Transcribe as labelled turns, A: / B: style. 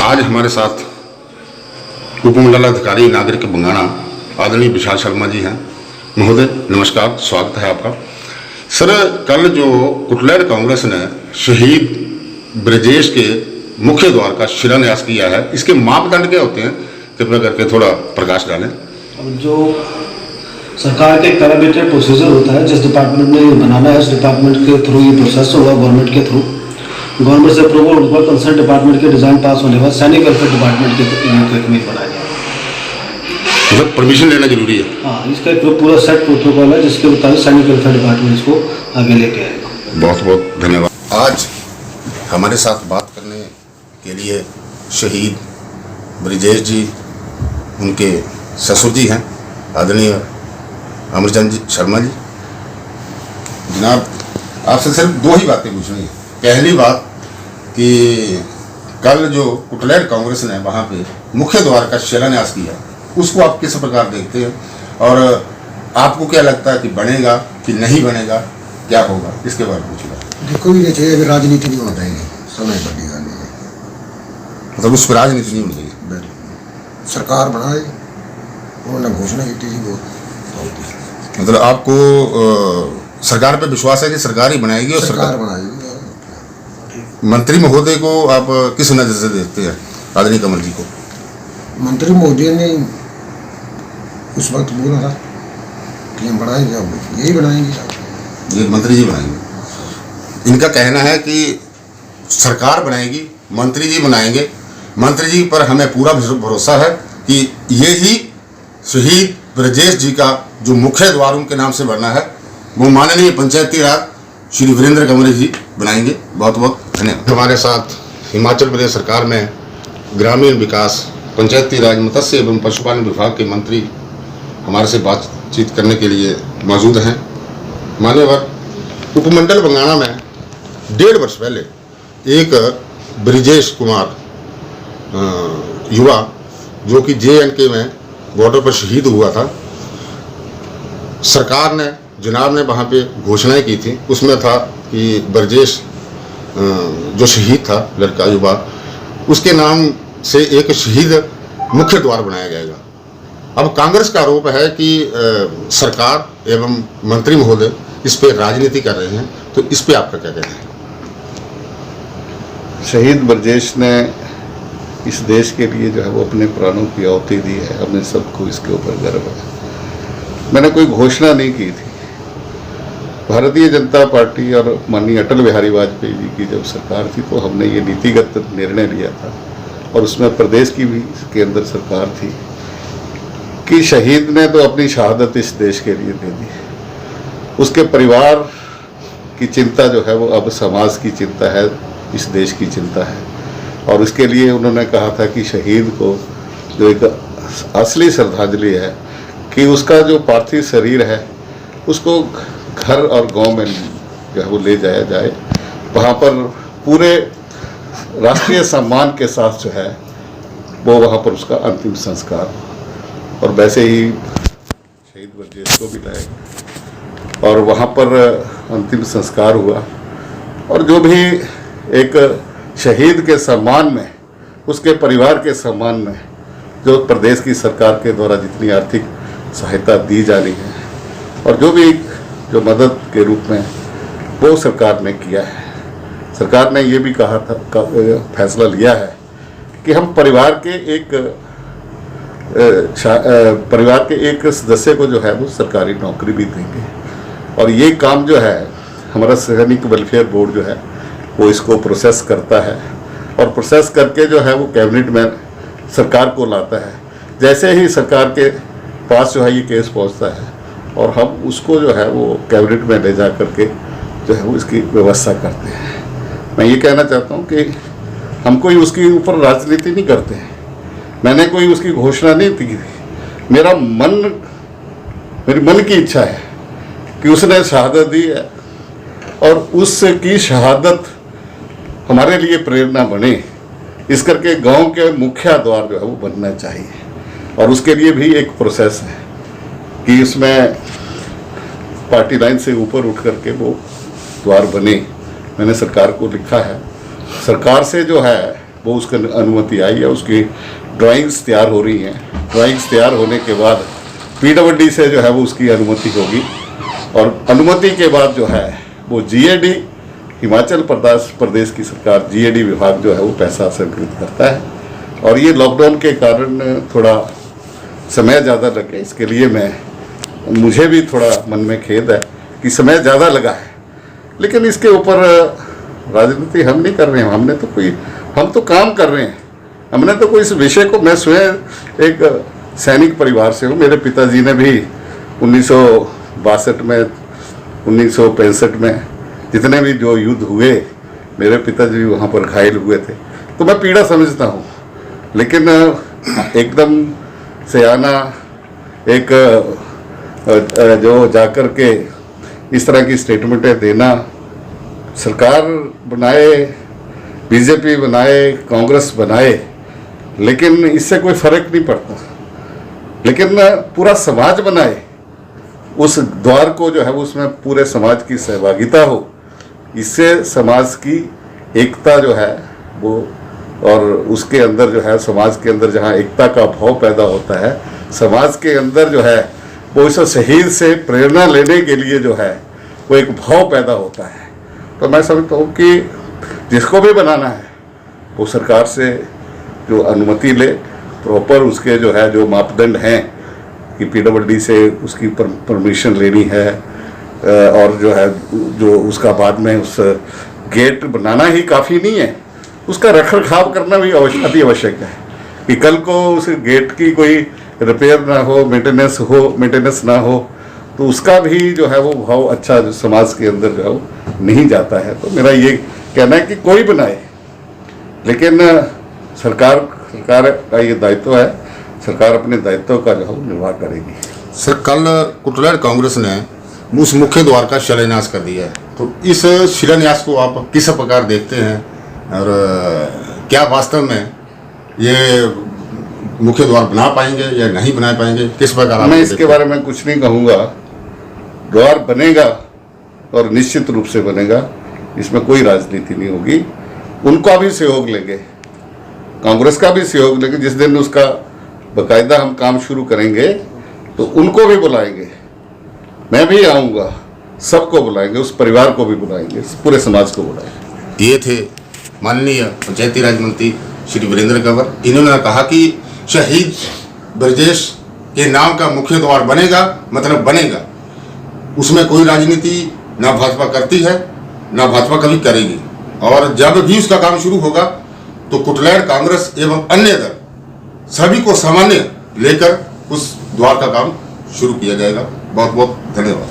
A: आज हमारे साथ उपमंडलाधिकारी नागरिक बंगाणा आदरणीय विशाल शर्मा जी हैं। महोदय नमस्कार, स्वागत है आपका। सर, कल जो कुटलैड़ कांग्रेस ने शहीद ब्रजेश के मुख्य द्वार का शिलान्यास किया है, इसके मापदंड क्या होते हैं, कृपया करके थोड़ा प्रकाश डालें।
B: जो सरकार के पैरामीटर प्रोसीजर होता है, जिस डिपार्टमेंट ने बनाना है उस डिपार्टमेंट के थ्रू ये प्रोसेस होगा। गवर्नमेंट के थ्रू गवर्नमेंट से अप्रूवल होगा, कंसर्न डिपार्टमेंट के डिज़ाइन पास होने के बाद सैनिक वेलफेयर डिपार्टमेंट के कमेटी बनाया जाएगा।
A: मतलब परमिशन लेना जरूरी है।
B: हाँ, इसका एक पूरा सेट प्रोटोकॉल है जिसके मुताबिक सैनिक वेलफेयर डिपार्टमेंट इसको आगे लेके आएगा।
A: बहुत बहुत धन्यवाद। आज हमारे साथ बात करने के लिए शहीद ब्रजेश जी, उनके ससुर जी हैं आदरणीय अमरचंद शर्मा जी। जनाब, आपसे सिर्फ दो ही बातें पूछनी है। पहली बात कि कल जो कुटलैड़ कांग्रेस ने वहाँ पे मुख्य द्वार का शिलान्यास किया, उसको आप किस प्रकार देखते हैं और आपको क्या लगता है कि बनेगा कि नहीं बनेगा, क्या होगा, इसके बारे में पूछना।
C: देखो, ये चाहिए राजनीति नहीं होता है, समय बढ़ेगा नहीं,
A: मतलब उस पर राजनीति नहीं होती।
C: सरकार बनाए, उन्होंने घोषणा की थी वो।
A: मतलब आपको सरकार पे विश्वास है कि सरकार ही बनाएगी और सरकार
C: बनाएगी।
A: मंत्री महोदय को आप किस नजर से देखते हैं, आदरणीय कमल जी को?
C: मंत्री महोदय ने उस वक्त बोला था कि हम बनाएंगे, अब यही बनाएंगे,
A: ये मंत्री जी बनाएंगे। इनका कहना है कि सरकार बनाएगी, मंत्री जी बनाएंगे। मंत्री जी पर हमें पूरा भरोसा है कि ये ही शहीद ब्रजेश जी का जो मुख्य द्वार उनके नाम से बनना है वो माननीय पंचायती राज श्री वीरेंद्र कंवर जी बनाएंगे। बहुत बहुत धन्यवाद। हमारे साथ हिमाचल प्रदेश सरकार में ग्रामीण विकास, पंचायती राज, मत्स्य एवं पशुपालन विभाग के मंत्री हमारे से बातचीत करने के लिए मौजूद हैं। मान्यवर, उपमंडल बंगाणा में 1.5 वर्ष पहले एक ब्रजेश कुमार युवा जो कि JNK में बॉर्डर पर शहीद हुआ था, सरकार ने, जनाब ने वहाँ पे घोषणाएं की थी। उसमें था कि ब्रजेश जो शहीद था लड़का युवा, उसके नाम से एक शहीद मुख्य द्वार बनाया जाएगा। अब कांग्रेस का आरोप है कि सरकार एवं मंत्री महोदय इस पे राजनीति कर रहे हैं, तो इस पे आपका क्या कहना है?
D: शहीद ब्रजेश ने इस देश के लिए जो है वो अपने प्राणों की आहुति दी है। हमें सबको इसके ऊपर गर्व है। मैंने कोई घोषणा नहीं की थी। भारतीय जनता पार्टी और माननीय अटल बिहारी वाजपेयी जी की जब सरकार थी तो हमने ये नीतिगत निर्णय लिया था, और उसमें प्रदेश की भी के अंदर सरकार थी कि शहीद ने तो अपनी शहादत इस देश के लिए दे दी, उसके परिवार की चिंता जो है वो अब समाज की चिंता है, इस देश की चिंता है। और उसके लिए उन्होंने कहा था कि शहीद को जो एक असली श्रद्धांजलि है कि उसका जो पार्थिव शरीर है उसको घर और गांव में जो है वो ले जाया जाए, वहाँ पर पूरे राष्ट्रीय सम्मान के साथ जो है वो वहाँ पर उसका अंतिम संस्कार, और वैसे ही शहीद ब्रजेश को भी लाए और वहाँ पर अंतिम संस्कार हुआ। और जो भी एक शहीद के सम्मान में, उसके परिवार के सम्मान में जो प्रदेश की सरकार के द्वारा जितनी आर्थिक सहायता दी जा रही है और जो भी जो मदद के रूप में वो सरकार ने किया है, सरकार ने ये भी कहा था, फैसला लिया है कि हम परिवार के एक सदस्य को जो है वो सरकारी नौकरी भी देंगे। और ये काम जो है हमारा सैनिक वेलफेयर बोर्ड जो है वो इसको प्रोसेस करता है, और प्रोसेस करके जो है वो कैबिनेट में सरकार को लाता है। जैसे ही सरकार के पास जो है ये केस पहुंचता है और हम उसको जो है वो कैबिनेट में ले जा करके जो है वो इसकी व्यवस्था करते हैं। मैं ये कहना चाहता हूँ कि हम कोई उसके ऊपर राजनीति नहीं करते हैं। मैंने कोई उसकी घोषणा नहीं की। मेरी मन की इच्छा है कि उसने शहादत दी है और उसकी शहादत हमारे लिए प्रेरणा बने, इस करके गांव के मुख्य द्वार जो है वो बनना चाहिए। और उसके लिए भी एक प्रोसेस है कि इसमें पार्टी लाइन से ऊपर उठ करके वो द्वार बने। मैंने सरकार को लिखा है, सरकार से जो है वो उसका अनुमति आई है, उसकी ड्राइंग्स तैयार हो रही हैं। ड्राइंग्स तैयार होने के बाद PWD से जो है वो उसकी अनुमति होगी, और अनुमति के बाद जो है वो GAD, हिमाचल प्रदेश की सरकार GAD विभाग जो है वो पैसा संकलित करता है। और ये लॉकडाउन के कारण थोड़ा समय ज़्यादा लगे, इसके लिए मुझे भी थोड़ा मन में खेद है कि समय ज़्यादा लगा है, लेकिन इसके ऊपर राजनीति हम नहीं कर रहे हैं। हम तो काम कर रहे हैं। हमने तो कोई इस विषय को, मैं स्वयं एक सैनिक परिवार से हूँ। मेरे पिताजी ने भी 1962 में, 1965 में जितने भी जो युद्ध हुए, मेरे पिताजी वहाँ पर घायल हुए थे, तो मैं पीड़ा समझता हूँ। लेकिन एकदम सयाना एक जो जाकर के इस तरह की स्टेटमेंटें देना, सरकार बनाए, BJP बनाए, कांग्रेस बनाए, लेकिन इससे कोई फर्क नहीं पड़ता। लेकिन पूरा समाज बनाए, उस द्वार को जो है उसमें पूरे समाज की सहभागिता हो, इससे समाज की एकता जो है वो, और उसके अंदर जो है समाज के अंदर जहाँ एकता का भाव पैदा होता है, समाज के अंदर जो है वो इस शहीद से प्रेरणा लेने के लिए जो है वो एक भाव पैदा होता है। तो मैं समझता हूँ कि जिसको भी बनाना है वो सरकार से जो अनुमति ले, प्रॉपर उसके जो है जो मापदंड हैं कि PWD से उसकी परमिशन लेनी है, और जो है जो उसका बाद में उस गेट बनाना ही काफ़ी नहीं है, उसका रखरखाव करना भी अति आवश्यक है कि कल को उस गेट की कोई रिपेयर ना हो, मेंटेनेंस ना हो, तो उसका भी जो है वो भाव अच्छा जो समाज के अंदर जो है वो नहीं जाता है। तो मेरा ये कहना है कि कोई बनाए, लेकिन सरकार का ये दायित्व है, सरकार अपने दायित्व का जो है निर्वाह करेगी।
A: सर, कल कुटलैड़ कांग्रेस ने उस मुख्य द्वार का शिलान्यास कर दिया है, तो इस शिलान्यास को आप किस प्रकार देखते हैं, और क्या वास्तव में ये मुख्य द्वार बना पाएंगे या नहीं बना पाएंगे, किस प्रकार?
D: मैं इसके बारे में कुछ नहीं कहूँगा। द्वार बनेगा और निश्चित रूप से बनेगा, इसमें कोई राजनीति नहीं होगी। उनका भी सहयोग लेंगे, कांग्रेस का भी सहयोग लेंगे। जिस दिन उसका बाकायदा हम काम शुरू करेंगे तो उनको भी बुलाएंगे, मैं भी आऊँगा, सबको बुलाएंगे, उस परिवार को भी बुलाएंगे, पूरे समाज को बुलाएंगे।
A: ये थे माननीय पंचायती राज मंत्री श्री वीरेंद्र कंवर। इन्होंने कहा कि शहीद ब्रजेश के नाम का मुख्य द्वार बनेगा, मतलब बनेगा, उसमें कोई राजनीति ना भाजपा करती है ना भाजपा कभी करेगी। और जब भी उसका काम शुरू होगा तो कुटलैड़ कांग्रेस एवं अन्य दल सभी को सामान्य लेकर उस द्वार का काम शुरू किया जाएगा। बहुत बहुत धन्यवाद।